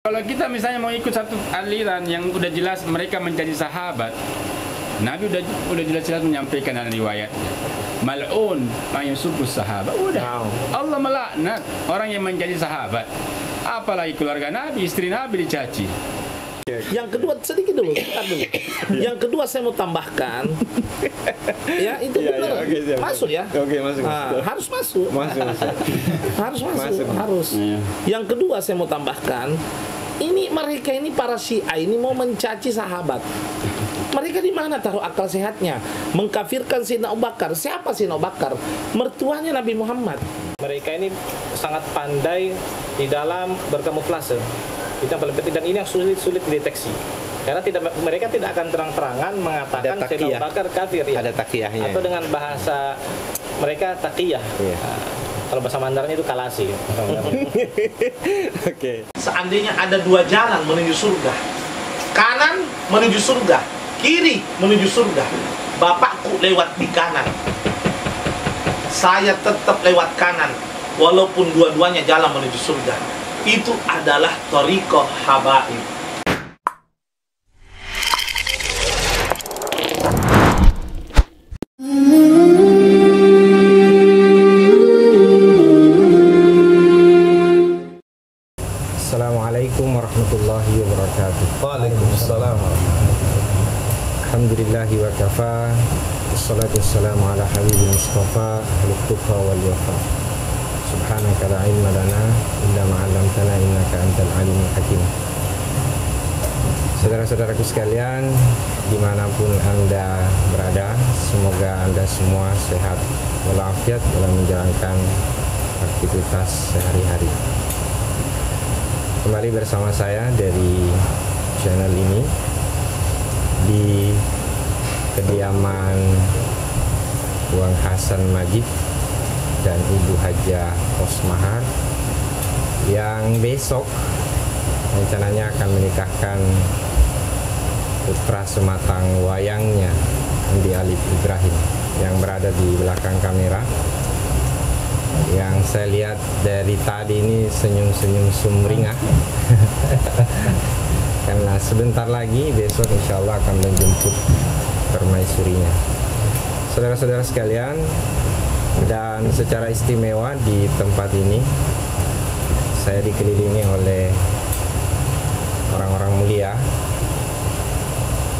Kalau kita misalnya mau ikut satu aliran yang udah jelas mereka menjadi sahabat, Nabi udah jelas-jelas menyampaikan dalam riwayat, mal'un man yusubus sahabat. Udah. Allah melaknat orang yang menjadi sahabat. Apalagi keluarga Nabi, istri Nabi dicaci. Yang kedua, sedikit dulu, Yang kedua saya mau tambahkan, ya itu benar, masuk ya. Oke, masuk. Harus masuk. Harus masuk. Harus. Iya. Yang kedua saya mau tambahkan, ini mereka ini para Syiah ini mau mencaci sahabat. Mereka di mana taruh akal sehatnya? Mengkafirkan Sayyidina Abu Bakar. Siapa Sayyidina Abu Bakar? Mertuanya Nabi Muhammad. Mereka ini sangat pandai di dalam berkamuflase. Itu yang paling penting, dan ini yang sulit dideteksi. Karena mereka tidak akan terang-terangan mengatakan Sayyidina Abu Bakar kafir ya. Ada takiyahnya. Atau dengan bahasa mereka takiyah. Iya. Kalau bahasa Mandarin itu kalasi. Oke. Seandainya ada dua jalan menuju surga, kanan menuju surga, kiri menuju surga, bapakku lewat di kanan, saya tetap lewat kanan walaupun dua-duanya jalan menuju surga. Itu adalah thariqah habaib. Assalamualaikum warahmatullahi wabarakatuh. Waalaikumsalam. Alhamdulillahi wa kafa. Wassalatu wassalamu ala habibil mustafa al-tuqa wal wafa. Subhanaka la ilma lana illa ma 'allamtana innaka antal alimul hakim. Saudara-saudaraku sekalian, dimanapun Anda berada, semoga Anda semua sehat walafiat dalam menjalankan aktivitas sehari-hari. Kembali bersama saya dari channel ini di kediaman Wang Hasan Majid dan Ibu Hajah Osmahar yang besok rencananya akan menikahkan putra sematang wayangnya, Andi Alif Ibrahim, yang berada di belakang kamera. Yang saya lihat dari tadi ini senyum-senyum sumringah karena sebentar lagi besok insya Allah akan menjemput permaisurinya. Saudara-saudara sekalian, dan secara istimewa di tempat ini saya dikelilingi oleh orang-orang mulia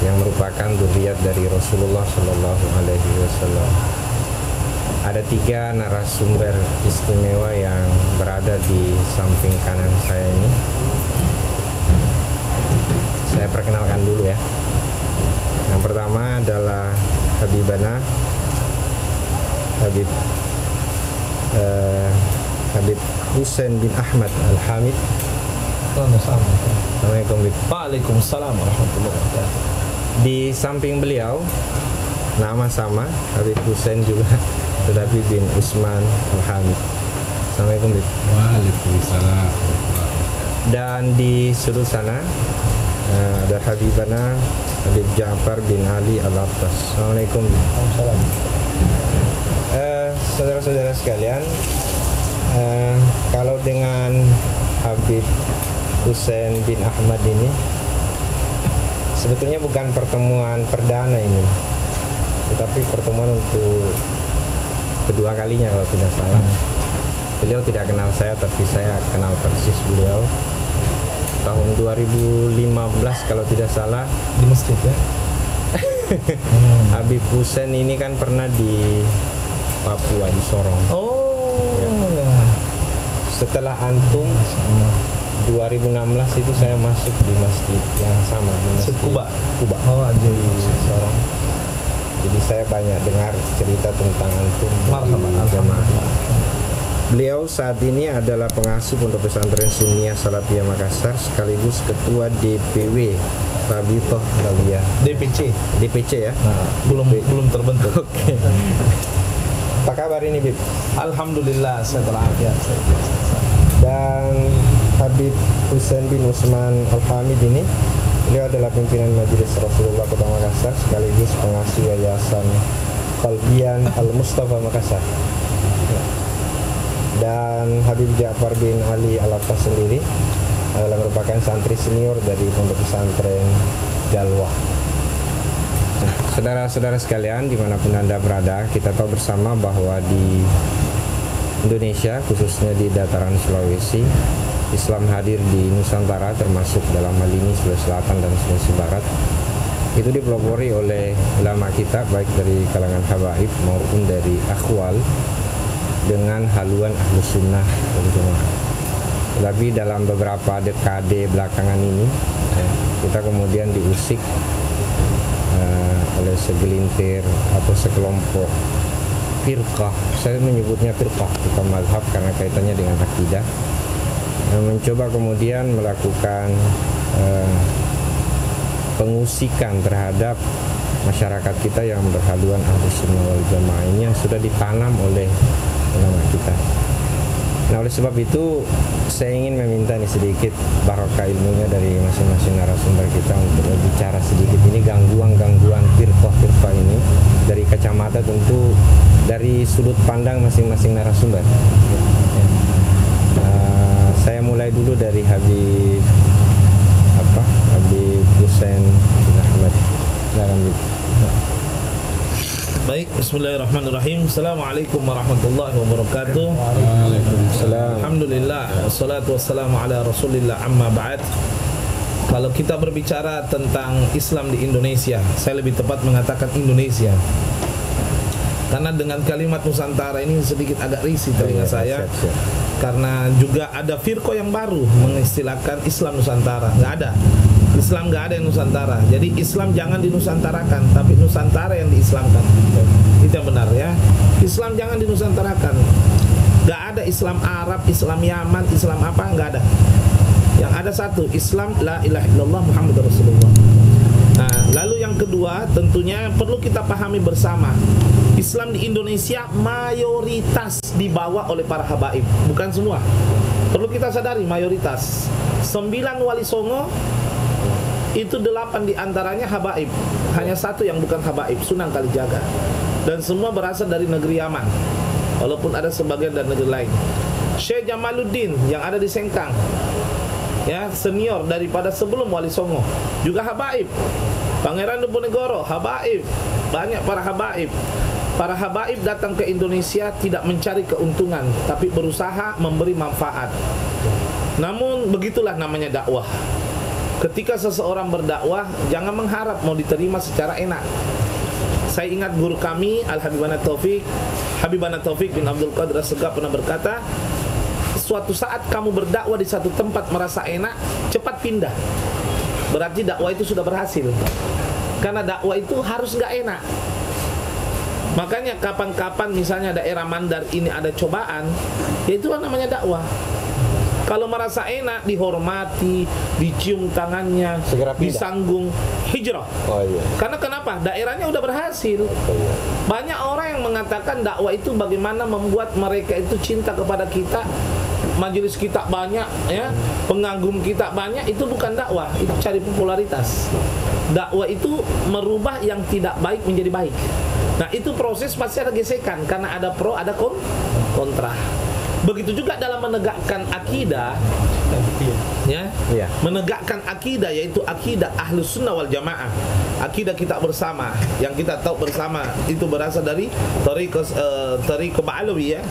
yang merupakan dzurriyyat dari Rasulullah Shallallahu Alaihi Wasallam. Ada 3 narasumber istimewa yang berada di samping kanan saya ini. Saya perkenalkan dulu ya. Yang pertama adalah Habibana Habib Husain bin Ahmad Al-Hamid. Assalamualaikum. Waalaikumsalam warahmatullahi wabarakatuh. Di samping beliau nama sama, Habib Husain juga, tetapi bin Usman Al-Hamid. Assalamualaikum. Waalaikumsalam. Dan di sudut sana ada Habibana Habib Ja'far bin Ali Al-Abbas. Assalamualaikum. Saudara-saudara sekalian, kalau dengan Habib Husain bin Ahmad ini sebetulnya bukan pertemuan perdana ini, tetapi pertemuan untuk kedua kalinya kalau tidak salah. Beliau tidak kenal saya, tapi saya kenal persis beliau tahun 2015 kalau tidak salah Di masjid ya. Habib Husain ini kan pernah di Papua, di Sorong. Ya. Setelah antum 2016 itu saya masuk di masjid yang sama, di masjid Kuba. Oh, di Sorong. Jadi saya banyak dengar cerita tentang antum. Jamaah. Beliau saat ini adalah pengasuh Pondok Pesantren Sunniyah Salafiyah Makassar sekaligus ketua DPW Rabithah Alawiyah. DPC ya? Nah, belum terbentuk. Oke. Apa kabar ini, Bib? Alhamdulillah, saya berlafiat. Dan Habib Husain bin Usman Al-Hamid ini, beliau adalah pimpinan Majelis Rasulullah Kota Makassar sekaligus pengasuh Yayasan Qalbian Al-Mustafa Makassar. Dan Habib Ja'far bin Ali Al-Abbas sendiri adalah merupakan santri senior dari Pondok Pesantren Jalwah. Nah, saudara-saudara sekalian dimanapun Anda berada, kita tahu bersama bahwa di Indonesia, khususnya di dataran Sulawesi, Islam hadir di Nusantara, termasuk dalam hal ini Sulawesi Selatan dan Sulawesi Barat. Itu dipelopori oleh ulama kita, baik dari kalangan habaib maupun dari akhwal, dengan haluan Ahlus Sunnah wal Jamaah. Tapi dalam beberapa dekade belakangan ini, kita kemudian diusik oleh segelintir atau sekelompok firqah. Saya menyebutnya firqah, bukan mazhab karena kaitannya dengan akidah, yang mencoba kemudian melakukan pengusikan terhadap masyarakat kita yang berhaluan Ahlus Sunnah wal Jamaah ini, yang sudah ditanam oleh ulama kita. Nah, oleh sebab itu saya ingin meminta nih sedikit barokah ilmunya dari masing-masing narasumber kita untuk berbicara sedikit ini gangguan-gangguan firqah ini dari kacamata, tentu dari sudut pandang masing-masing narasumber. Saya mulai dulu dari Habib Husain bin Ahmad. Baik, bismillahirrahmanirrahim. Assalamualaikum warahmatullahi wabarakatuh. Waalaikumsalam. Alhamdulillah, wassalatu wassalamu ala rasulillah, amma ba'd. Kalau kita berbicara tentang Islam di Indonesia, saya lebih tepat mengatakan Indonesia, karena dengan kalimat Nusantara ini sedikit agak risih telinga saya. Karena juga ada firqah yang baru mengistilahkan Islam Nusantara. Nggak ada, Islam nggak ada yang Nusantara. Jadi Islam jangan dinusantarakan, tapi Nusantara yang diislamkan. Itu yang benar ya. Islam jangan dinusantarakan. Nggak ada Islam Arab, Islam Yaman, Islam apa, nggak ada. Yang ada satu, Islam la ilaha illallah Muhammadur Rasulullah. Nah, lalu yang kedua, tentunya perlu kita pahami bersama, Islam di Indonesia mayoritas dibawa oleh para habaib, bukan semua. Perlu kita sadari, mayoritas. 9 wali songo itu 8 diantaranya habaib, hanya 1 yang bukan habaib, Sunan Kalijaga. Dan semua berasal dari negeri Yaman, walaupun ada sebagian dari negeri lain. Syekh Jamaluddin yang ada di Sengkang, ya, senior daripada sebelum wali songo, juga habaib. Pangeran Diponegoro habaib, banyak para habaib. Para habaib datang ke Indonesia tidak mencari keuntungan, tapi berusaha memberi manfaat. Namun begitulah namanya dakwah. Ketika seseorang berdakwah, jangan mengharap mau diterima secara enak. Saya ingat guru kami Al-Habibana Taufik bin Abdul Qadir As-Segaf pernah berkata, suatu saat kamu berdakwah di satu tempat merasa enak, cepat pindah. Berarti dakwah itu sudah berhasil. Karena dakwah itu harus gak enak. Makanya kapan-kapan misalnya daerah Mandar ini ada cobaan, ya itulah namanya dakwah. Kalau merasa enak, dihormati, dicium tangannya, disanggung, hijrah. Karena kenapa? Daerahnya udah berhasil. Banyak orang yang mengatakan dakwah itu bagaimana membuat mereka itu cinta kepada kita, majelis kita banyak, ya, pengagum kita banyak. Itu bukan dakwah, itu cari popularitas. Dakwah itu merubah yang tidak baik menjadi baik. Nah, itu proses pasti ada gesekan, karena ada pro, ada kontra. Begitu juga dalam menegakkan akidah, ya, menegakkan akidah, yaitu akidah Ahlus Sunnah wal Jamaah, akidah kita bersama, yang kita tahu bersama itu berasal dari Thariqah Ba'alawi, ya.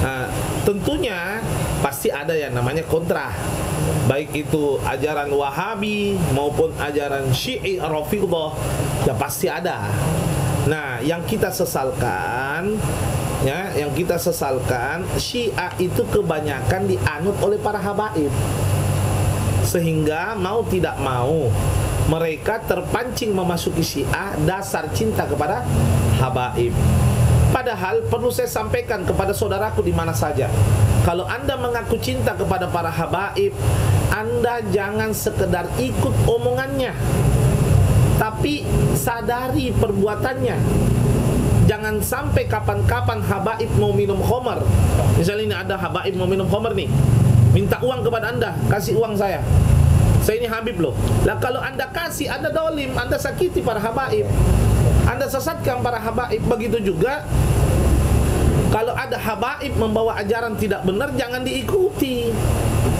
Nah, tentunya pasti ada yang namanya kontra, baik itu ajaran Wahabi maupun ajaran Syi'i Rafidhah, ya pasti ada. Nah, yang kita sesalkan, ya, yang kita sesalkan, Syiah itu kebanyakan dianut oleh para habaib, sehingga mau tidak mau mereka terpancing memasuki Syiah dasar cinta kepada habaib. Padahal perlu saya sampaikan kepada saudaraku di mana saja, kalau Anda mengaku cinta kepada para habaib, Anda jangan sekedar ikut omongannya, tapi sadari perbuatannya. Jangan sampai kapan-kapan habaib mau minum khamar. Misalnya ini ada habaib mau minum khamar nih, minta uang kepada Anda, kasih uang saya ini habib loh. Lah kalau Anda kasih, Anda dolim, Anda sakiti para habaib, Anda sesatkan para habaib. Begitu juga kalau ada habaib membawa ajaran tidak benar, jangan diikuti.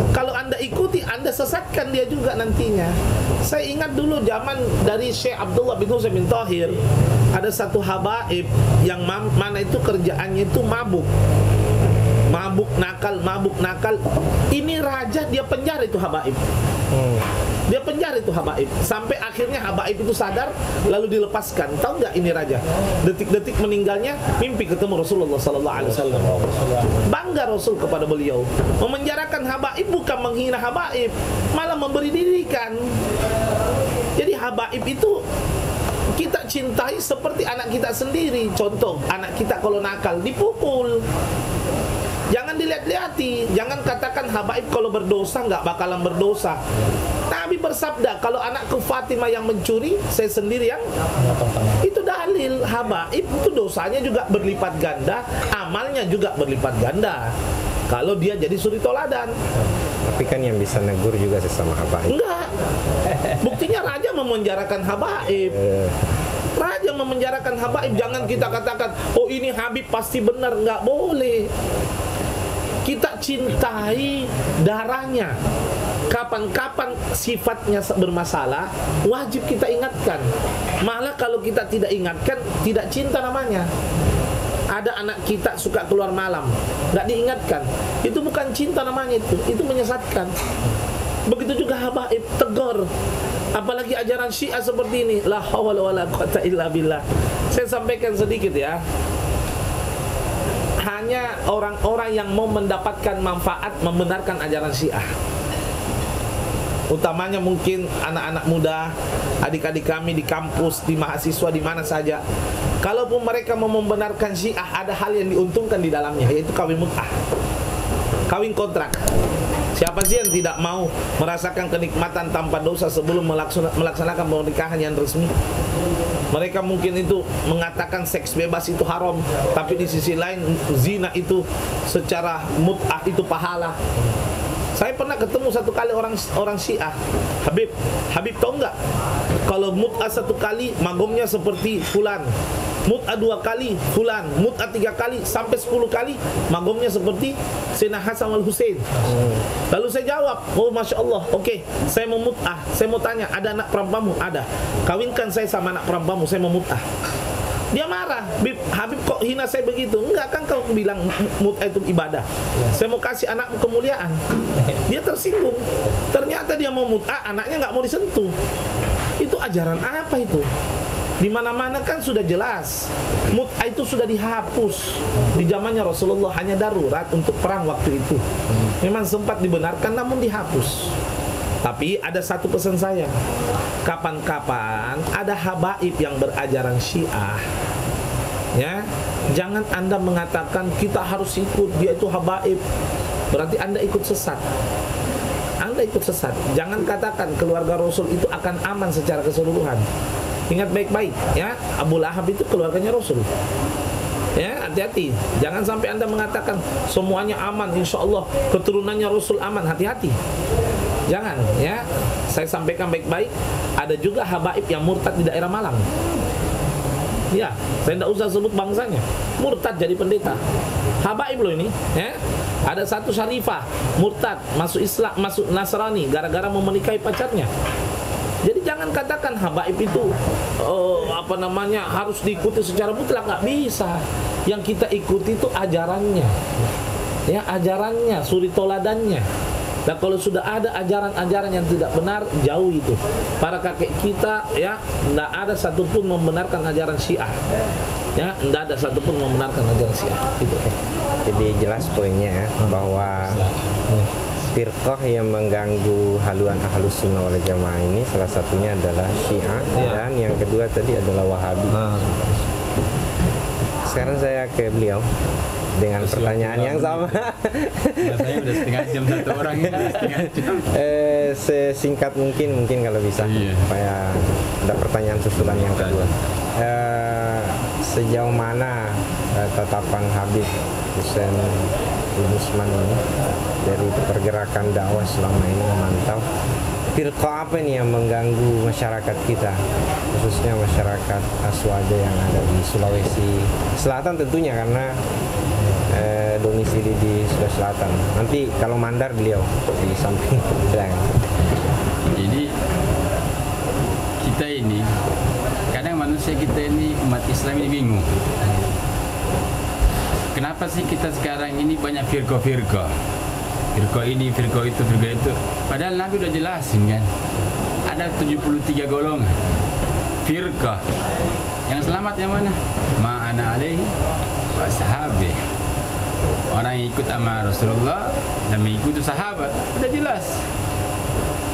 Kalau Anda ikuti, Anda sesatkan dia juga nantinya. Saya ingat dulu zaman dari Syekh Abdullah bin Husain bin Tahir, ada satu habaib yang mana itu kerjaannya itu mabuk nakal. Ini raja, dia penjara itu habaib. Dia penjara itu habaib sampai akhirnya habaib itu sadar lalu dilepaskan. Tahu nggak ini raja? Detik-detik meninggalnya mimpi ketemu Rasulullah sallallahu alaihi wasallam. Bangga Rasul kepada beliau. Memenjarakan habaib bukan menghina habaib, malah memberi didikan. Jadi habaib itu kita cintai seperti anak kita sendiri. Contoh, anak kita kalau nakal dipukul. Jangan dilihat-lihati, jangan katakan habaib kalau berdosa nggak bakalan berdosa. Nabi bersabda, kalau anakku Fatimah yang mencuri, saya sendiri yang itu dalil. Habaib itu dosanya juga berlipat ganda, amalnya juga berlipat ganda. Kalau dia jadi suri toladan. Tapi kan yang bisa negur juga sesama habaib. Enggak. Buktinya raja memenjarakan habaib. Raja memenjarakan habaib. Jangan kita katakan, oh ini Habib pasti benar. Nggak boleh. Kita cintai darahnya. Kapan-kapan sifatnya bermasalah, wajib kita ingatkan. Malah kalau kita tidak ingatkan, tidak cinta namanya. Ada anak kita suka keluar malam, nggak diingatkan, itu bukan cinta namanya, itu menyesatkan. Begitu juga habaib, tegur. Apalagi ajaran Syiah seperti ini, la haula wala quwata illa billah. Saya sampaikan sedikit ya. Hanya orang-orang yang mau mendapatkan manfaat membenarkan ajaran Syiah. Utamanya mungkin anak-anak muda, adik-adik kami di kampus, di mahasiswa, di mana saja. Kalaupun mereka mau membenarkan Syiah, ada hal yang diuntungkan di dalamnya, yaitu kawin mut'ah, kawin kontrak. Siapa sih yang tidak mau merasakan kenikmatan tanpa dosa sebelum melaksanakan pernikahan yang resmi? Mereka mungkin itu mengatakan seks bebas itu haram, tapi di sisi lain zina itu secara mut'ah itu pahala. Saya pernah ketemu satu kali orang Syiah, Habib tahu nggak? Kalau mut'ah satu kali magomnya seperti fulan, mut'ah 2 kali fulan, mut'ah 3 kali sampai 10 kali magomnya seperti Sayyidina Hasan wal Husain. Lalu saya jawab, oh masya Allah, oke, saya mau mut'ah. Saya mau tanya, ada anak perempuanmu? Ada. Kawinkan saya sama anak perempuanmu, saya mau mut'ah. Dia marah, Habib kok hina saya begitu? Enggak, kan kau bilang mut'ah itu ibadah. Saya mau kasih anakmu kemuliaan. Dia tersinggung. Ternyata dia mau mut'ah, anaknya nggak mau disentuh. Itu ajaran apa itu? Di mana-mana kan sudah jelas. Mut'ah itu sudah dihapus. Di zamannya Rasulullah hanya darurat untuk perang waktu itu. Memang sempat dibenarkan namun dihapus. Tapi ada satu pesan saya, kapan-kapan ada habaib yang berajaran Syiah, ya, jangan Anda mengatakan kita harus ikut, dia itu habaib, berarti Anda ikut sesat. Anda ikut sesat. Jangan katakan keluarga Rasul itu akan aman secara keseluruhan. Ingat baik-baik, ya, Abu Lahab itu keluarganya Rasul. Ya, hati-hati. Jangan sampai Anda mengatakan semuanya aman, insya Allah keturunannya Rasul aman. Hati-hati. Jangan, ya. Saya sampaikan baik-baik. Ada juga habaib yang murtad di daerah Malang. Ya, saya tidak usah sebut bangsanya. Murtad jadi pendeta. Habaib loh ini, ya. Ada satu syarifah murtad, masuk Islam, masuk Nasrani gara-gara mau menikahi pacarnya. Jadi jangan katakan habaib itu harus diikuti secara mutlak, nggak bisa. Yang kita ikuti itu ajarannya, ya, ajarannya, suri toladannya. Dan kalau sudah ada ajaran-ajaran yang tidak benar, jauh itu. Para kakek kita, ya, tidak ada satupun membenarkan ajaran Syiah. Ya, tidak ada satupun membenarkan ajaran Syiah. Gitu. Jadi jelas poinnya ya, bahwa firqah yang mengganggu haluan Ahlus Sunnah wal Jamaah ini salah satunya adalah Syiah, dan yang kedua tadi adalah Wahabi. Sekarang saya ke beliau dengan pertanyaan yang sama. Saya udah setengah jam satu orang ini. Sesingkat mungkin kalau bisa, supaya ada pertanyaan susulan yang kedua. Sejauh mana tatapan Habib Husain bin Utsman ini dari pergerakan dakwah selama ini memantau firqah apa nih yang mengganggu masyarakat kita, khususnya masyarakat Aswaja yang ada di Sulawesi Selatan tentunya, karena saya domisili di Sulawesi Selatan. Nanti kalau mandar beliau di samping. Jadi kita ini kadang manusia kita ini umat Islam ini bingung. Kenapa sih kita sekarang ini banyak firqa-firqa? Firqa ini, firqa itu, firqa itu. Padahal Nabi udah jelasin kan. Ada 73 golongan. Firqa. Yang selamat yang mana? Ma'ana alaihi wa sahabi. Orang yang ikut sama Rasulullah dan mengikuti sahabat. Udah jelas.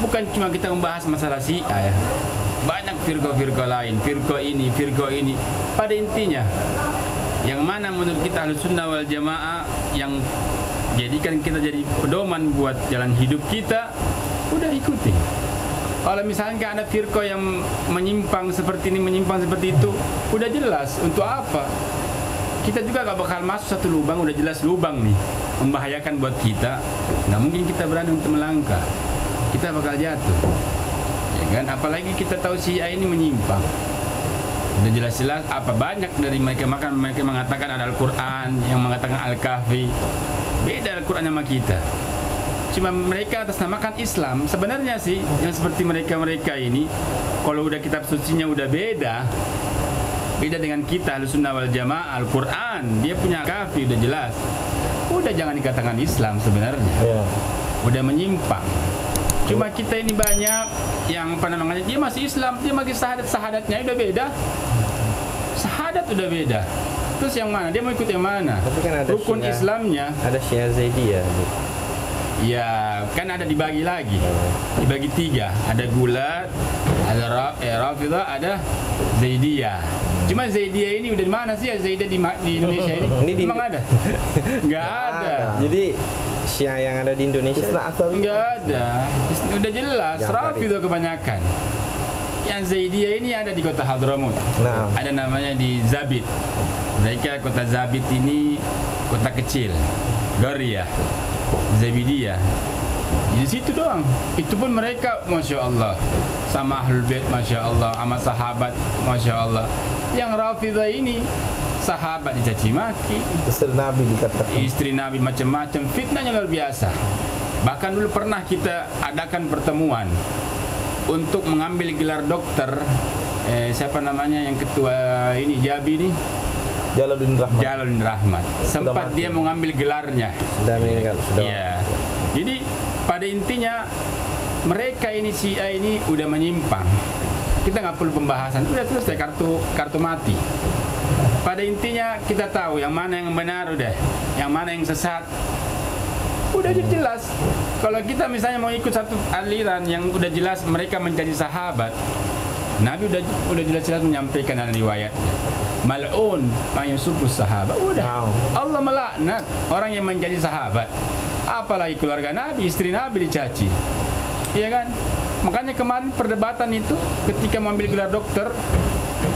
Bukan cuma kita membahas masalah Syiah ya. Banyak firqa-firqa lain, firqa ini. Pada intinya, yang mana menurut kita Ahlussunnah wal Jamaah yang jadikan kita jadi pedoman buat jalan hidup kita, udah ikuti. Kalau misalnya ada firqa yang menyimpang seperti ini, menyimpang seperti itu, udah jelas untuk apa. Kita juga gak bakal masuk satu lubang, udah jelas lubang nih, membahayakan buat kita. Nggak mungkin kita berani untuk melangkah, kita bakal jatuh. Ya kan? Apalagi kita tahu Syiah ini menyimpang. Udah jelas-jelas apa banyak dari mereka mengatakan ada Al-Quran, yang mengatakan Al-Kahfi. Beda Al-Quran sama kita. Cuma mereka atas namakan Islam. Sebenarnya sih yang seperti mereka ini, kalau udah kitab sucinya udah beda dengan kita Ahlussunnah wal Jamaah. Al-Quran dia punya Kahfi udah jelas. Udah jangan dikatakan Islam sebenarnya. Udah menyimpang. Cuma kita ini banyak yang apa namanya, dia masih Islam, dia masih sahadatnya udah beda. Sahadat udah beda. Terus yang mana? Dia mau ikut yang mana? Tapi kan ada rukun Syiah, Islamnya. ada Syiah Zaidiyah. Ya, kan ada dibagi lagi. Dibagi 3. Ada Gulat, ada Rafidah, ada Zaidiyah. Cuma Zaidiyah ini udah di mana sih ya Zaidiyah di Indonesia ini? Memang ada? Enggak ada. Jadi Syiah yang ada di Indonesia enggak ada. Udah jelas Rafidah kebanyakan. Yang Zaidiyah ini ada di kota Hadramut. Nah. Ada namanya di Zabit. Mereka kota Zabit ini kota kecil. Gariyah, Zabidiyah. Di situ doang. Itu pun mereka Masya Allah sama Ahlul Bait Masya Allah, sama sahabat Masya Allah. Yang Rafidah ini sahabat dicaci maki, istri Nabi dikatakan, istri Nabi macam-macam, fitnahnya luar biasa. Bahkan dulu pernah kita adakan pertemuan untuk mengambil gelar dokter. Siapa namanya yang ketua ini Jabi ini? Jalaluddin Rahmat. Sempat dia mau ngambil gelarnya. Sudah meninggal. Iya. Jadi pada intinya mereka ini Syiah ini udah menyimpang. Kita nggak perlu pembahasan. Udah selesai kartu mati. Pada intinya kita tahu yang mana yang benar udah, yang mana yang sesat. Udah jelas. Kalau kita misalnya mau ikut satu aliran yang udah jelas mereka menjadi sahabat, Nabi udah jelas-jelas menyampaikan dalam riwayatnya. Mal'un mayusubus sahabat. Udah. Allah melaknat orang yang menjadi sahabat. Apalagi keluarga Nabi, istri Nabi dicaci. Iya kan? Makanya kemarin perdebatan itu ketika mengambil gelar dokter,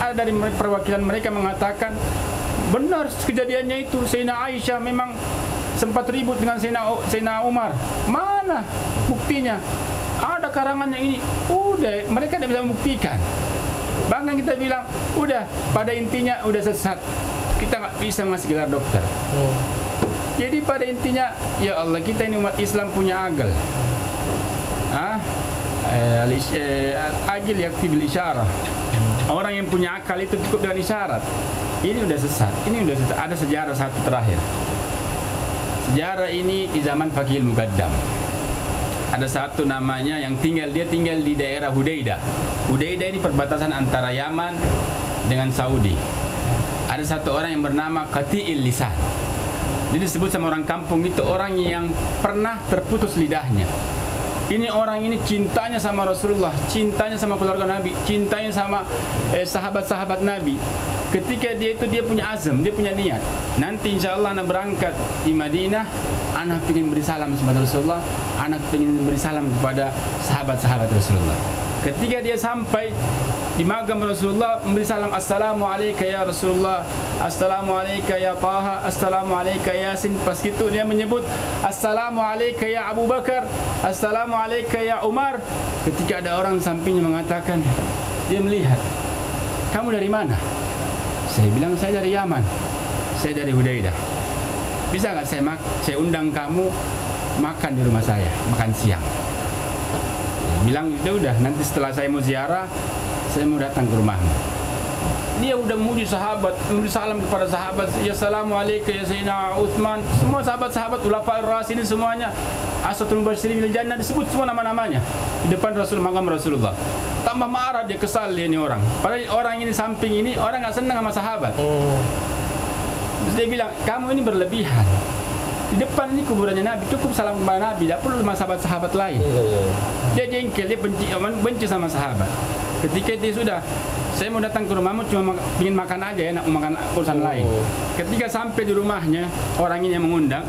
ada dari perwakilan mereka mengatakan benar kejadiannya itu. Sayyidina Aisyah memang sempat ribut dengan Sayyidina Umar. Mana buktinya? Ada karangannya ini. Udah, mereka tidak bisa membuktikan. Bahkan kita bilang, udah, pada intinya udah sesat. Kita nggak bisa ngasih gelar dokter. Jadi pada intinya, ya Allah, kita ini umat Islam punya akal. Agil yakfi bil isyarah. Orang yang punya akal itu cukup dengan isyarat. Ini udah sesat. Ini udah sesat. Ada sejarah satu terakhir. Sejarah ini di zaman Faqihul Muqaddam. Ada satu namanya yang tinggal di daerah Hudaidah. Hudaidah ini perbatasan antara Yaman dengan Saudi. Ada satu orang yang bernama Qati'il Lisan. Jadi disebut sama orang kampung itu orang yang pernah terputus lidahnya. Ini orang ini cintanya sama Rasulullah, cintanya sama keluarga Nabi, cintanya sama sahabat-sahabat Nabi. Ketika dia punya azam, dia punya niat. Nanti insya Allah anak berangkat di Madinah, anak ingin beri salam kepada Rasulullah, anak ingin beri salam kepada sahabat-sahabat Rasulullah. Ketika dia sampai di magam Rasulullah, memberi salam, Assalamu alayka ya Rasulullah, Assalamu alayka ya Taha, Assalamu alayka ya Yasin. Pas itu dia menyebut Assalamu alayka ya Abu Bakar, Assalamu alayka ya Umar. Ketika ada orang sampingnya mengatakan, dia melihat, kamu dari mana? Saya bilang, saya dari Yaman, saya dari Hudaidah. bisa nggak saya undang kamu makan di rumah saya, makan siang. Bilang itu udah, nanti setelah saya mau ziarah, saya mau datang ke rumahmu. Dia udah muji sahabat, memberi salam kepada sahabat. Ya assalamualaikum ya Sayyidina Utsman. Semua sahabat-sahabat Ulafa'ir Rasyidin semuanya, Ashatul Mubasysyirin bil Jannah, disebut semua nama-namanya di depan makam Rasulullah. Tambah marah dia, kesal dia ini orang. Padahal orang ini samping ini orang nggak senang sama sahabat. Terus dia bilang, kamu ini berlebihan. Di depan ini kuburannya Nabi, cukup salam kepada Nabi, tidak perlu sama sahabat-sahabat lain. Dia jengkel, dia benci sama sahabat. Ketika dia sudah, saya mau datang ke rumahmu cuma ingin makan aja ya, nak makan urusan lain. Ketika sampai di rumahnya, orang ini yang mengundang.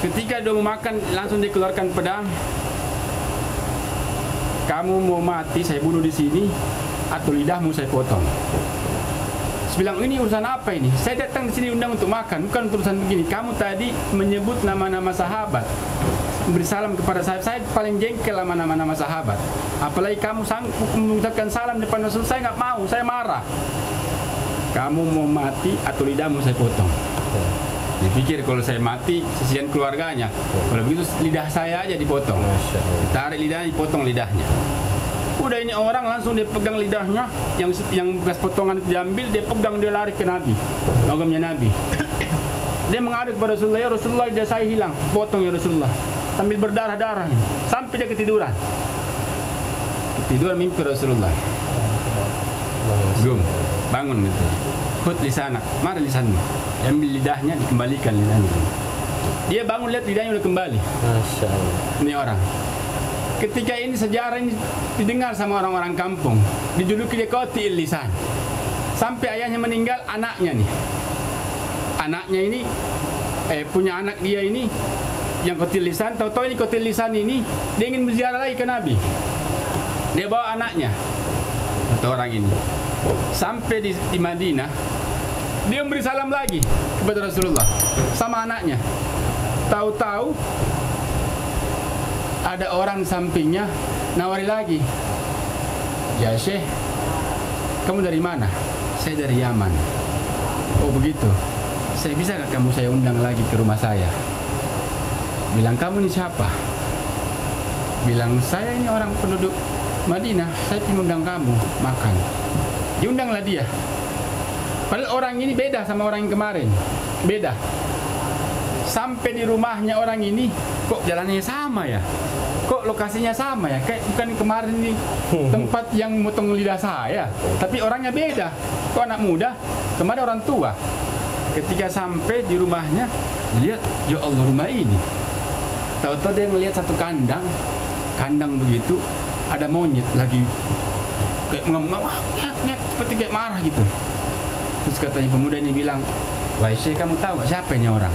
Ketika dia mau makan, langsung dikeluarkan pedang. Kamu mau mati, saya bunuh di sini, atau lidahmu saya potong. Saya bilang, ini urusan apa ini? Saya datang di sini undang untuk makan, bukan urusan begini. Kamu tadi menyebut nama-nama sahabat, beri salam kepada saya paling jengkel sama nama-nama sahabat. Apalagi kamu mengucapkan salam depan Rasul, saya nggak mau, saya marah. Kamu mau mati atau lidahmu saya potong. Dipikir kalau saya mati, sisian keluarganya. Kalau begitu lidah saya aja dipotong. Tarik lidahnya, dipotong lidahnya. Udah ini orang langsung dia pegang lidahnya, yang bekas potongan diambil, dia pegang, dia lari ke Nabi, logamnya Nabi. Dia mengadu kepada Rasulullah, ya Rasulullah, lidah saya hilang, potong ya Rasulullah, sambil berdarah-darah sampai dia ketiduran. Ketiduran mimpi Rasulullah. Gum, bangun gitu. Khud lisanak, mana lisanmu? Ambil lidahnya, dikembalikan lidahnya. Dia bangun, lihat lidahnya udah kembali. Masya Allah. Ini orang. Ketika ini sejarah ini didengar sama orang-orang kampung, dijuluki dia qatil lisan. Sampai ayahnya meninggal, anaknya nih. Anaknya ini punya anak dia ini yang qatil lisan, tahu-tahu ini qatil lisan ini dia ingin berziarah lagi ke Nabi. Dia bawa anaknya. Atau orang ini. Sampai di Madinah, dia memberi salam lagi kepada Rasulullah sama anaknya. Tahu-tahu ada orang sampingnya nawari lagi. Ya Syekh, kamu dari mana? Saya dari Yaman. Oh begitu. Saya bisa nggak kamu saya undang lagi ke rumah saya? Bilang, kamu ini siapa? Bilang, saya ini orang penduduk Madinah. Saya ingin undang kamu makan. Diundanglah dia. Padahal orang ini beda sama orang yang kemarin. Beda. Sampai di rumahnya orang ini, kok jalannya sama ya? Kok lokasinya sama ya? Kayak bukan kemarin ini tempat yang motong lidah saya, tapi orangnya beda. Kok anak muda, kemarin orang tua. Ketika sampai di rumahnya, lihat, ya Allah, rumah ini. Tahu-tahu dia melihat satu kandang begitu, ada monyet lagi kayak mengamuk, seperti kayak marah gitu. Terus katanya pemuda ini bilang, wah Syekh, kamu tahu gak siapa ini orang?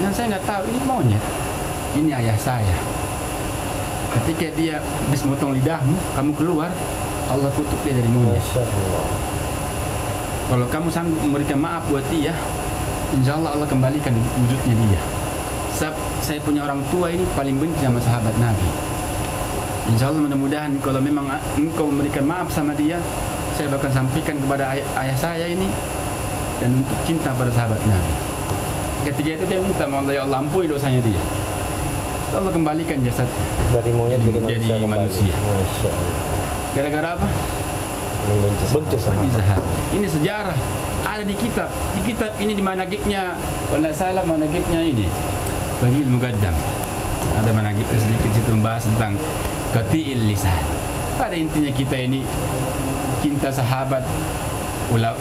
Dan saya nggak tahu, ini monyet. Ini ayah saya. Ketika dia habis motong lidahmu, kamu keluar, Allah kutuk dia dari monyet. Kalau kamu sanggup memberikan maaf buat dia, insya Allah Allah kembalikan wujudnya dia. Saya punya orang tua ini paling benci sama sahabat Nabi. Insya Allah mudah-mudahan kalau memang engkau memberikan maaf sama dia, saya bakal sampaikan kepada ayah saya ini dan untuk cinta pada sahabat Nabi. Ketika itu dia minta, ya Allah, ampuni dosanya dia. Allah kembalikan jasad dari monyet jadi manusia. Gara-gara apa? Benci sama sahabat. Ini sejarah ada di kitab. Di kitab ini di manaqibnya, kalau tidak salah manaqibnya ini Baghil Muqaddam. Ada manaqib sedikit situ membahas tentang qatil lisan. Pada intinya kita ini cinta sahabat. Udah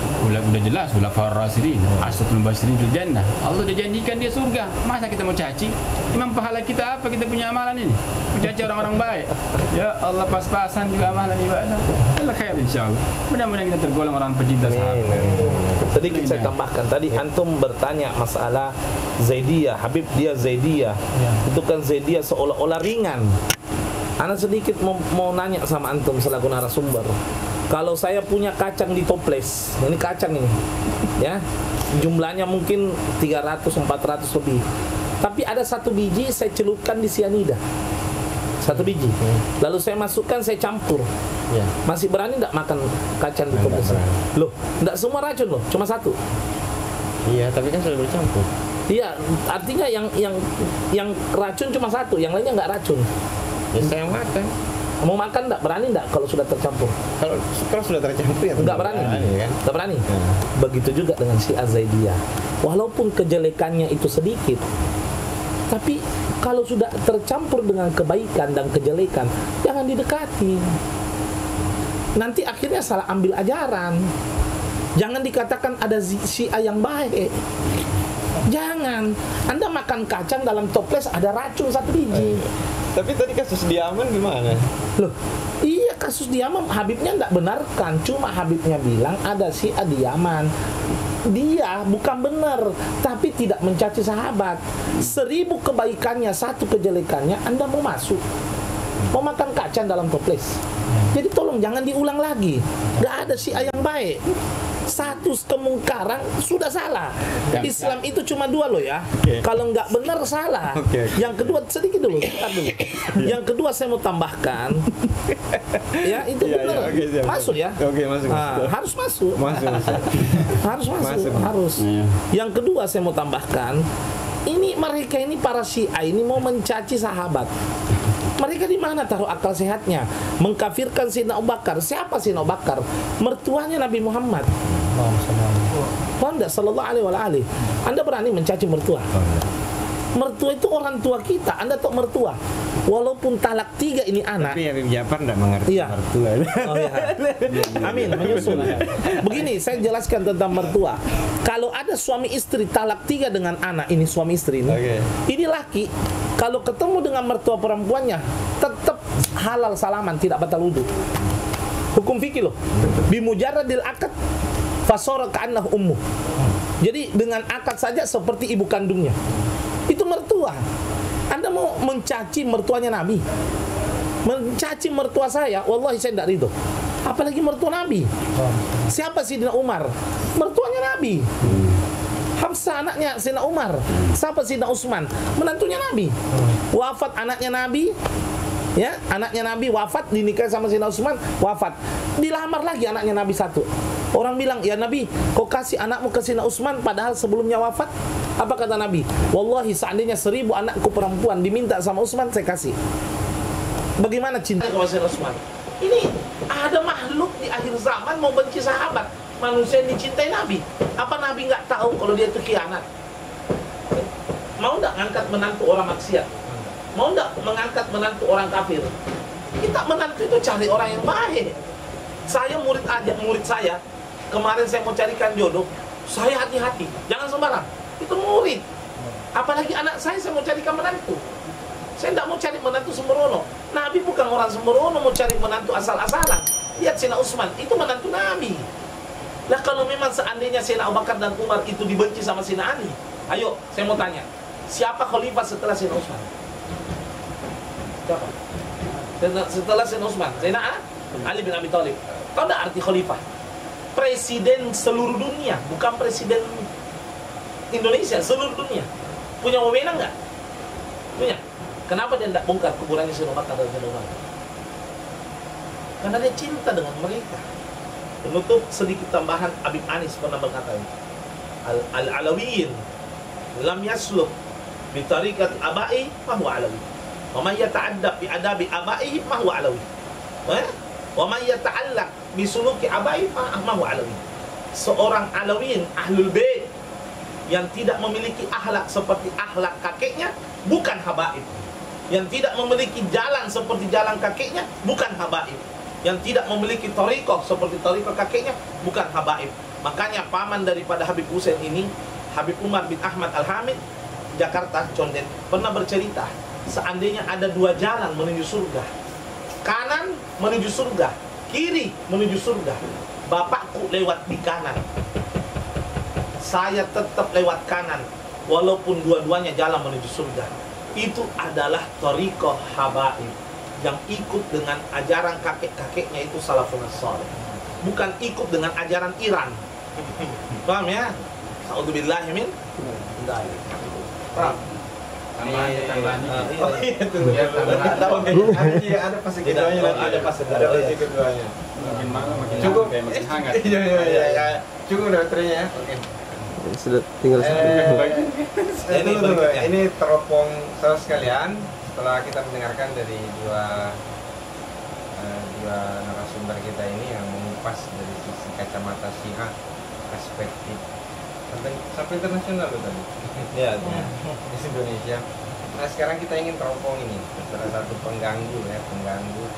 jelas, Ulafa'ir Rasyidin, Ashatul Mubasysyirin bil Jannah. Allah sudah janjikan dia surga. Masa kita mau caci? Imam pahala kita apa? Kita punya amalan ini. Mencaci orang-orang baik. Ya Allah, pas-pasan juga amalan ibadah. Allah khair insyaallah. Mudah-mudahan kita tergolong orang pecinta sahabat. Sedikit saya tambahkan. Tadi antum bertanya masalah Zaidiyah, Habib dia Zaidiyah. Itu kan Zaidiyah seolah-olah ringan. Ana sedikit mau nanya sama antum selaku narasumber. Kalau saya punya kacang di toples, ini kacang ini, ya, jumlahnya mungkin 300-400 lebih. Tapi ada satu biji saya celupkan di sianida, satu biji. Lalu saya masukkan, saya campur. Masih berani tidak makan kacang di toples? Loh, tidak semua racun loh, cuma satu. Iya, tapi kan sudah bercampur. Iya, artinya yang racun cuma satu, yang lainnya nggak racun. Ya saya makan. Mau makan nggak? Berani nggak kalau sudah tercampur? Kalau sudah tercampur ya Nggak berani kan? Nggak berani. Begitu juga dengan si Zaidiyah. Walaupun kejelekannya itu sedikit, tapi kalau sudah tercampur dengan kebaikan dan kejelekan, jangan didekati. Nanti akhirnya salah ambil ajaran. Jangan dikatakan ada Syiah yang baik. Jangan. Anda makan kacang dalam toples ada racun 1 biji. Tapi tadi kasus Diaman gimana? Loh, iya kasus Diaman Habibnya tidak benarkan. Cuma Habibnya bilang ada Syiah Diaman. Dia bukan benar, tapi tidak mencaci sahabat. 1000 kebaikannya, 1 kejelekannya, Anda mau masuk, mau makan kacang dalam toples. Jadi tolong jangan diulang lagi. Gak ada Syiah yang baik. 1 kemungkaran sudah salah. Islam itu cuma 2 loh ya. Kalau nggak benar salah. Yang kedua, sedikit dulu, sebentar dulu. Yang kedua saya mau tambahkan, ya itu benar. Masuk ya. Masuk. Harus masuk. Harus masuk. Masuk. Harus. Yang kedua saya mau tambahkan, ini mereka ini para Syiah ini mau mencaci sahabat. Mereka di mana taruh akal sehatnya? Mengkafirkan Sayyidina Abu Bakar. Siapa Sayyidina Abu Bakar? Mertuanya Nabi Muhammad. Sallallahu alaihi wa alihi. Anda berani mencaci mertua? Mertua itu orang tua kita. Anda tahu mertua? Walaupun talak 3 ini anak. Tapi Habib Ja'far tidak mengerti mertua. Oh iya. Amin, menyusul. Begini, saya jelaskan tentang mertua. Kalau ada suami istri talak 3 dengan anak, ini suami istri ini. Ini laki, kalau ketemu dengan mertua perempuannya, tetap halal salaman, tidak batal wudu. Hukum fikih loh. Bimujarradil akad fasara ka'annahu ummu. Jadi dengan akad saja seperti ibu kandungnya. Itu mertua. Anda mau mencaci mertuanya Nabi, mencaci mertua saya, wallahi saya tidak ridho. Apalagi mertua Nabi. Siapa Sayyidina Umar? Mertuanya Nabi. Hafsah anaknya Sayyidina Umar. Siapa Sayyidina Utsman? Menantunya Nabi. Wafat anaknya Nabi. Ya, anaknya Nabi wafat, dinikahi sama Sayyidina Utsman, wafat. Dilamar lagi anaknya Nabi 1. Orang bilang, "Ya Nabi, kau kasih anakmu ke Sayyidina Utsman padahal sebelumnya wafat?" Apa kata Nabi? "Wallahi seandainya 1000 anakku perempuan diminta sama Utsman, saya kasih." Bagaimana cinta kepada Sayyidina Utsman? Ini ada makhluk di akhir zaman mau benci sahabat. Manusia yang dicintai Nabi. Apa Nabi nggak tahu kalau dia itu khianat? Mau nggak ngangkat menantu orang maksiat? Mau nggak mengangkat menantu orang kafir? Kita menantu itu cari orang yang baik. Saya murid saya, kemarin saya mau carikan jodoh, saya hati-hati, jangan sembarang. Itu murid. Apalagi anak saya mau carikan menantu. Saya tidak mau cari menantu sembrono. Nabi bukan orang sembrono mau cari menantu asal-asalan. Lihat Sayyidina Utsman, itu menantu Nabi. Nah kalau memang seandainya Sayyidina Abu Bakar dan Umar itu dibenci sama Sayyidina Ali, ayo saya mau tanya, siapa khalifah setelah Sayyidina Utsman? Siapa? Setelah Sayyidina Utsman, Sayyidina Ali bin Abi Thalib. Tahu tidak arti khalifah? Presiden seluruh dunia, bukan presiden Indonesia, seluruh dunia. Punya wewenang nggak? Punya. Kenapa dia tidak bongkar kuburannya Sayyidina Abu Bakar dan Sayyidina Umar? Karena dia cinta dengan mereka. Menutup sedikit tambahan, Habib Anis pernah berkata, Al-Alawiyin lam yasluk bi tariqat abai fa huwa alawi. Wa man yata'addab bi adabi abaihi fa huwa alawi. Wa man yata'allaq bi suluki abai fa huwa alawi. Seorang Alawiyin, Ahlul Bait yang tidak memiliki akhlak seperti akhlak kakeknya bukan habaib. Yang tidak memiliki jalan seperti jalan kakeknya bukan habaib. Yang tidak memiliki thariqah seperti thariqah kakeknya bukan habaib. Makanya paman daripada Habib Hussein ini, Habib Umar bin Ahmad Al-Hamid, Jakarta, Condet, pernah bercerita, seandainya ada 2 jalan menuju surga, kanan menuju surga, kiri menuju surga, bapakku lewat di kanan, saya tetap lewat kanan walaupun dua-duanya jalan menuju surga. Itu adalah thariqah habaib, yang ikut dengan ajaran kakek-kakeknya itu salafun saleh, bukan ikut dengan ajaran Iran. Paham ya? A'udzubillahi min dzalik. Paham? Tambahan. Ada pasti keduanya nanti. Ada pasti keduanya. Makin malam makin Cukup. makin hangat. Iya. Cukup udah baterainya ya. Oke. sudah tinggal Tunggu. Ini teropong saudara sekalian. Setelah kita mendengarkan dari dua narasumber kita ini yang mengupas dari sisi kacamata Syiah, perspektif sampai internasional loh tadi. Ya, di Indonesia. Nah, sekarang kita ingin teropong ini salah satu pengganggu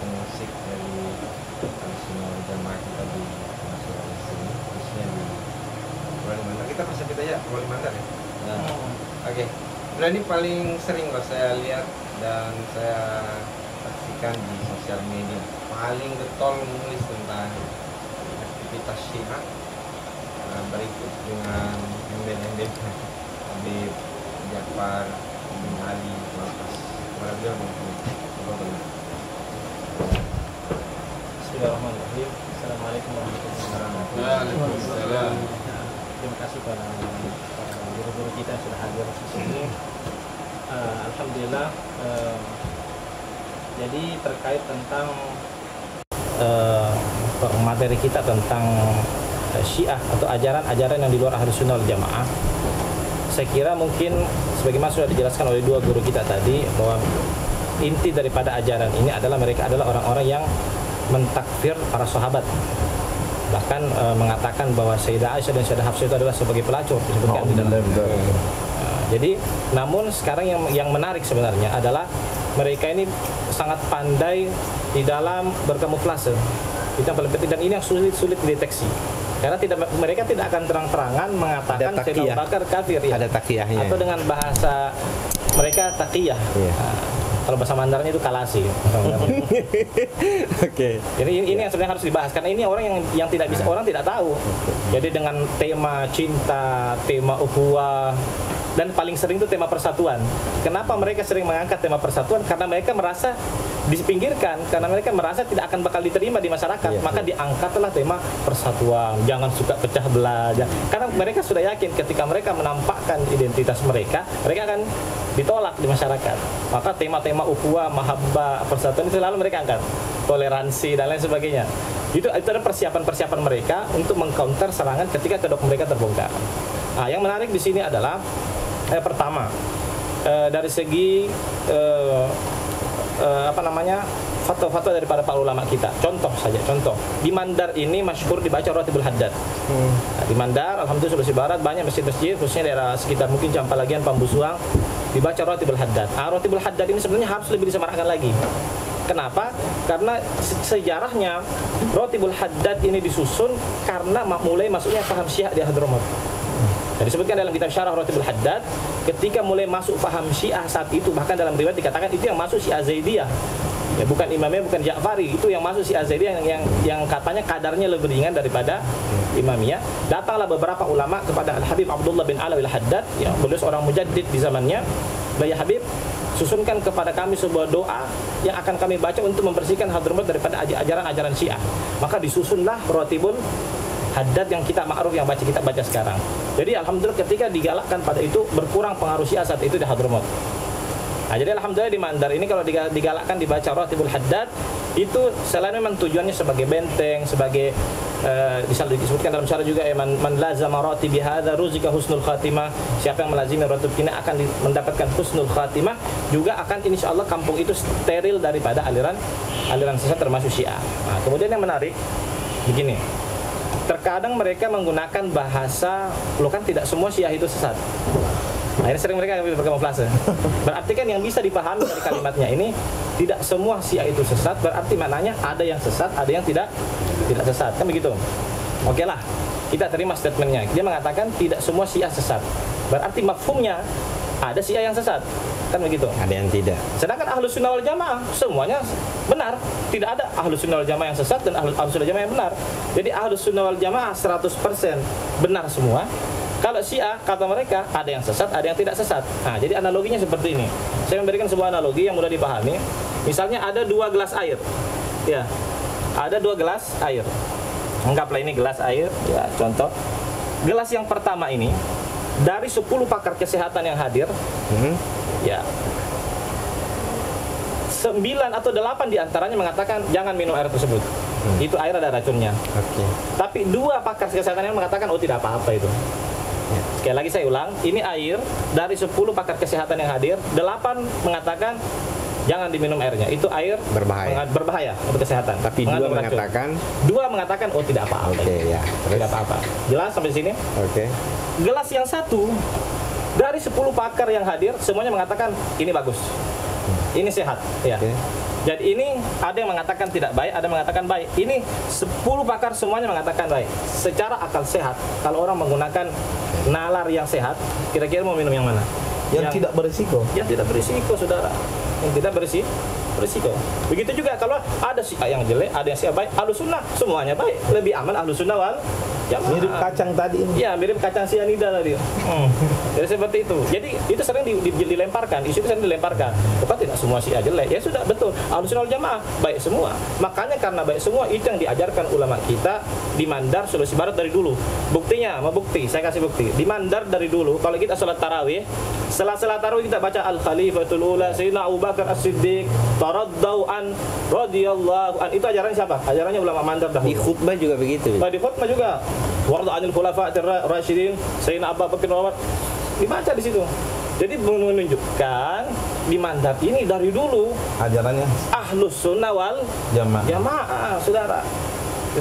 pemusik dari Ahlussunnah Jamaah kita di Sulawesi ini, khususnya di Wali Mandar. Kita persepit aja Wali Mandar ya. Oke. Nah, ini paling sering loh saya lihat dan saya saksikan di sosial media, paling getol menulis tentang aktivitas Syiah, berikut dengan embel-embel Habib Ja'far bin Ali Waqas. Bismillahirrahmanirrahim. Assalamualaikum warahmatullahi wabarakatuh. Terima kasih para guru-guru kita yang sudah hadir di sini. Alhamdulillah. Jadi terkait tentang materi kita tentang Syiah atau ajaran-ajaran yang di luar Ahlussunnah wal Jamaah, saya kira mungkin sebagaimana sudah dijelaskan oleh dua guru kita tadi, bahwa inti daripada ajaran ini adalah mereka adalah orang-orang yang mentakfir para sahabat, bahkan mengatakan bahwa Sayyidah Aisyah dan Sayyidah Hafsah itu adalah sebagai pelacur, disebutkan di dalam. Jadi, namun sekarang yang menarik sebenarnya adalah mereka ini sangat pandai di dalam berkamuflase. Itu yang paling penting, dan ini yang sulit dideteksi. Karena mereka tidak akan terang-terangan mengatakan Sayyidina Abu Bakar kafir, ya. Ada takiyahnya. Atau dengan bahasa mereka takiyah. Iya. Kalau bahasa Mandarinnya itu kalasi. Oke. Jadi ini yang sebenarnya harus dibahas, karena ini orang yang tidak bisa, orang tidak tahu. Jadi dengan tema cinta, tema ukhuwah, dan paling sering itu tema persatuan. Kenapa mereka sering mengangkat tema persatuan? Karena mereka merasa dipinggirkan, karena mereka merasa tidak akan bakal diterima di masyarakat. Maka diangkatlah tema persatuan, jangan suka pecah belah. Karena mereka sudah yakin ketika mereka menampakkan identitas mereka akan ditolak di masyarakat. Maka tema-tema ukhuwah, mahabbah, persatuan itu selalu mereka angkat, toleransi dan lain sebagainya. Itu adalah persiapan mereka untuk mengcounter serangan ketika kedok mereka terbongkar. Nah, yang menarik di sini adalah pertama, dari segi fatwa-fatwa daripada para ulama kita. Contoh di Mandar ini masyhur dibaca Ratibul Haddad. Nah, di Mandar, alhamdulillah Sulawesi Barat banyak masjid-masjid, khususnya daerah sekitar mungkin Campalagian, Pambusuang, dibaca Ratibul Haddad. Ratibul Haddad ini sebenarnya harus lebih disemarakkan lagi. Kenapa? Karena sejarahnya Ratibul Haddad ini disusun karena mulai masuknya paham Syiah di Hadramaut. Disebutkan dalam kitab Syarah Ratibul Haddad, ketika mulai masuk paham Syiah saat itu, bahkan dalam riwayat dikatakan itu yang masuk Syiah Zaidiyah. Ya, bukan Imamiyah, bukan Ja'fari, itu yang masuk Syiah Zaidiyah yang katanya kadarnya lebih ringan daripada Imamiyah. Datanglah beberapa ulama kepada Al-Habib Abdullah bin Alawi Al-Haddad, yang beliau seorang mujaddid di zamannya. Ya Habib, susunkan kepada kami sebuah doa yang akan kami baca untuk membersihkan Hadramaut daripada ajaran-ajaran Syiah. Maka disusunlah Ratibul Haddad yang kita ma'ruf, yang kita baca sekarang. Jadi alhamdulillah ketika digalakkan pada itu, berkurang pengaruh Syiah saat itu di Hadramaut. Nah, jadi alhamdulillah di Mandar ini kalau digalakkan dibaca Ratibul Haddad, itu selain memang tujuannya sebagai benteng, sebagai disebutkan dalam syarah juga, man lazama ratibi hadza ruzika husnul khatimah. Siapa yang melazimi ratib ini akan mendapatkan husnul khatimah, juga akan insyaallah kampung itu steril daripada aliran sesat termasuk Syiah. Nah, kemudian yang menarik begini. Terkadang mereka menggunakan bahasa, lo kan tidak semua Syiah itu sesat. Akhirnya sering mereka berkamuflase. Berarti kan yang bisa dipahami dari kalimatnya ini, tidak semua Syiah itu sesat, berarti maknanya ada yang sesat, ada yang tidak sesat. Kan begitu? Oke lah, kita terima statementnya. Dia mengatakan tidak semua Syiah sesat. Berarti mafhumnya ada Syiah yang sesat. Kan begitu? Ada yang tidak. Sedangkan Ahlussunnah wal Jamaah semuanya benar. Tidak ada Ahlussunnah wal Jamaah yang sesat dan Ahlussunnah wal Jamaah yang benar. Jadi Ahlussunnah wal Jamaah 100% benar semua. Kalau Syiah, kata mereka, ada yang sesat, ada yang tidak sesat. Nah, jadi analoginya seperti ini. Saya memberikan sebuah analogi yang mudah dipahami. Misalnya ada 2 gelas air. Ya. Ada 2 gelas air. Anggaplah ini gelas air, ya, contoh. Gelas yang pertama ini dari 10 pakar kesehatan yang hadir, ya, 9 atau 8 diantaranya mengatakan jangan minum air tersebut. Itu air ada racunnya. Tapi 2 pakar kesehatan yang mengatakan oh tidak apa-apa itu. Sekali lagi saya ulang, ini air dari 10 pakar kesehatan yang hadir, 8 mengatakan jangan diminum airnya. Itu air berbahaya untuk kesehatan. Tapi 2 mengatakan oh tidak apa-apa. Oke, ya. Tidak apa-apa. Jelas sampai sini? Oke. Gelas yang satu dari 10 pakar yang hadir semuanya mengatakan ini bagus. Ini sehat, ya. Oke. Jadi ini ada yang mengatakan tidak baik, ada yang mengatakan baik. Ini 10 pakar semuanya mengatakan baik. Secara akal sehat, kalau orang menggunakan nalar yang sehat, kira-kira mau minum yang mana? Yang tidak berisiko. Yang tidak berisiko, saudara. Yang tidak berisiko. Begitu juga kalau ada si A yang jelek, ada yang si A baik, Ahlus Sunnah semuanya baik. Lebih aman Ahlus Sunnah wal Jamaah. Mirip kacang tadi ini. Ya, mirip kacang sianida tadi. Jadi seperti itu. Jadi itu sering dilemparkan, isu itu sering dilemparkan. Apa tidak semua si A jelek? Ya sudah, betul. Ahlus Sunnah wal Jamaah baik semua. Makanya karena baik semua itu yang diajarkan ulama kita di Mandar Sulawesi Barat dari dulu. Buktinya, mau bukti, saya kasih bukti. Di Mandar dari dulu kalau kita sholat tarawih, setelah tarawih kita baca Al-Khalifatul Ula Sayyidina Abu Bakar As-Siddiq taraddau an radhiyallahu an. Itu ajaran siapa? Ajarannya ulama Mandar dahulu. Di khutbah juga begitu. Di khutbah juga. Warda anil khulafa'ir rasyidin Sayyidina Abu Bakar Umar. Dibaca di situ. Jadi menunjukkan di Mandar ini dari dulu Ajarannya Ahlus Sunnah wal Jamaah, saudara.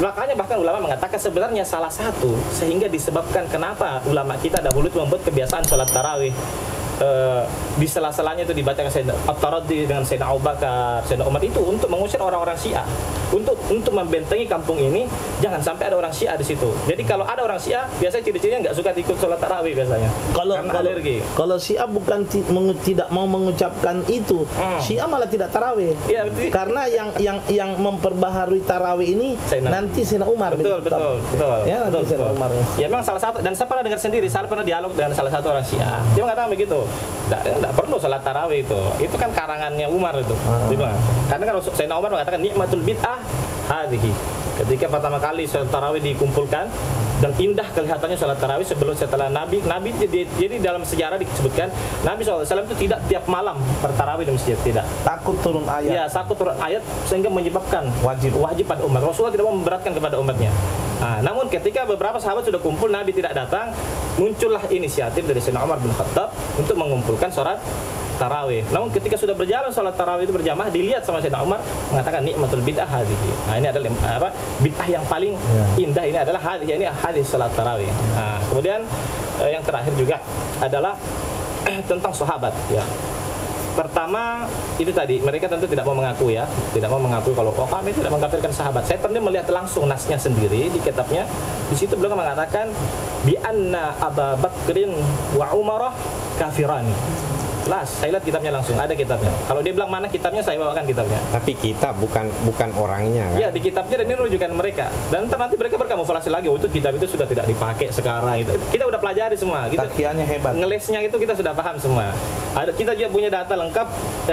Makanya bahkan ulama mengatakan sebenarnya salah satu sehingga disebabkan kenapa ulama kita dahulu itu membuat kebiasaan sholat tarawih di sela-selanya itu dibacakan Sayyidina At-Taraddi dengan Sayyidina Abu Bakar, Sayyidina Umar, itu untuk mengusir orang-orang Syiah, untuk membentengi kampung ini jangan sampai ada orang Syiah di situ. Jadi kalau ada orang Syiah biasanya ciri-cirinya nggak suka ikut sholat tarawih biasanya. Kalau Syiah bukan tidak mau mengucapkan itu, Syiah malah tidak tarawih. Ya, betul. Karena yang memperbaharui tarawih ini nanti Sayyidina Umar. Betul. Ya, betul. Sayyidina Umar. Ya memang salah satu, dan saya pernah dengar sendiri, saya pernah dialog dengan salah satu orang Syiah. Dia mengatakan begitu. Tidak perlu salat tarawih itu kan karangannya Umar itu. Karena kan Sayyidina Umar mengatakan nikmatul bid'ah hadhihi. Ketika pertama kali salat tarawih dikumpulkan dan indah kelihatannya salat tarawih setelah Nabi jadi dalam sejarah disebutkan Nabi SAW itu tidak tiap malam bertarawih di masjid, tidak. Takut turun ayat. Ya, takut turun ayat sehingga menyebabkan wajib pada umat. Rasulullah tidak mau memberatkan kepada umatnya. Namun ketika beberapa sahabat sudah kumpul, Nabi tidak datang, muncullah inisiatif dari Sayyidina Umar bin Khattab untuk mengumpulkan sholat tarawih. Namun ketika sudah berjalan sholat tarawih itu berjamaah, dilihat sama Sayyidina Umar mengatakan nikmatul bid'ah hadhihi. Ini adalah bid'ah yang paling indah, ini adalah hadhihi, ini hadis sholat tarawih. Kemudian yang terakhir juga adalah tentang sahabat, ya. Pertama itu tadi mereka tentu tidak mau mengaku kalau kami tidak mengkafirkan sahabat. Saya pernah melihat langsung nasnya sendiri di kitabnya. Di situ beliau mengatakan bi anna Abu Bakrin wa Umar kafirani. Saya lihat kitabnya langsung, ada kitabnya. Kalau dia bilang mana kitabnya, saya bawakan kitabnya. Tapi kitab bukan orangnya kan? Ya, di kitabnya dan ini rujukan mereka. Dan nanti mereka berkamuflase lagi, itu kitab itu sudah tidak dipakai sekarang. Kita udah pelajari semua. Takiannya hebat. Ngelesnya itu kita sudah paham semua. Kita juga punya data lengkap.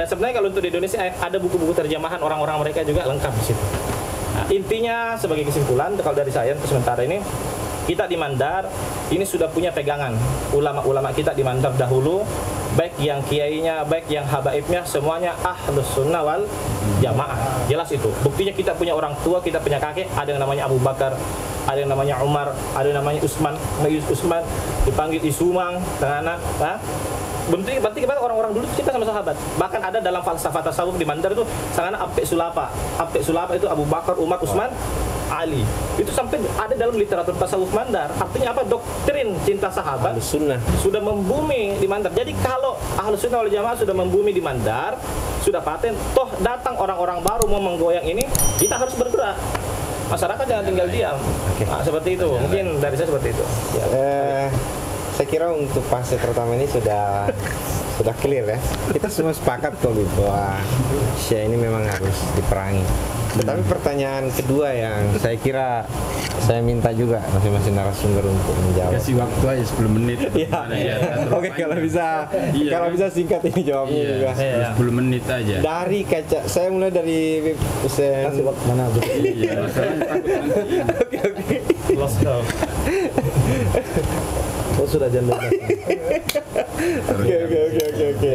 Sebenarnya kalau untuk di Indonesia ada buku-buku terjemahan orang-orang mereka juga lengkap di situ. Intinya sebagai kesimpulan kalau dari saya untuk sementara ini, kita di Mandar ini sudah punya pegangan ulama-ulama kita di Mandar dahulu, baik yang kiainya, baik yang habaibnya, semuanya Ahlus Sunnah wal Jamaah. Jelas itu. Buktinya kita punya orang tua, kita punya kakek, ada yang namanya Abu Bakar, ada yang namanya Umar, ada yang namanya Utsman dipanggil Isumang, Tengana. Berarti kita orang-orang dulu kita sama sahabat. Bahkan ada dalam falsafah tasawuf di Mandar itu sangana Apek Sulapa itu Abu Bakar, Umar, Utsman, Ali. Itu sampai ada dalam literatur tasawuf Mandar. Artinya apa? Doktrin cinta sahabat Sunnah sudah membumi di Mandar. Jadi kalau Ahlus Sunnah wal Jamaah sudah membumi di Mandar, sudah paten, toh datang orang-orang baru mau menggoyang ini, kita harus bergerak. Masyarakat jangan tinggal diam. Seperti itu. Mungkin dari saya seperti itu. Saya kira untuk fase pertama ini sudah clear ya. Kita semua sepakat kok bahwa Syiah ini memang harus diperangi. Tetapi pertanyaan kedua yang saya kira saya minta juga masing-masing narasumber untuk menjawab. Kasih waktu aja 10 menit. Oke, kalau bisa singkat ini jawabnya juga. 10 menit aja. Dari kaca, saya mulai dari kasih waktu mana aja. Oke. Oh, sudah jam 12. Oke.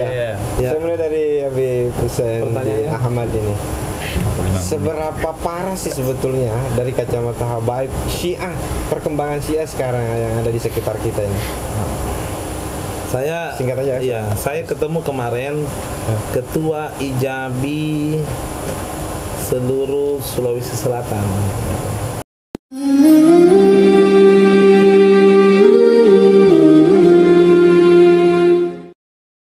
Saya mulai dari Habib Hussein Ahmad ini. Seberapa parah sih sebetulnya dari kacamata habaib Syiah, perkembangan Syiah sekarang yang ada di sekitar kita ini? Saya Singkat aja. Iya, saya ketemu kemarin ketua Ijabi seluruh Sulawesi Selatan.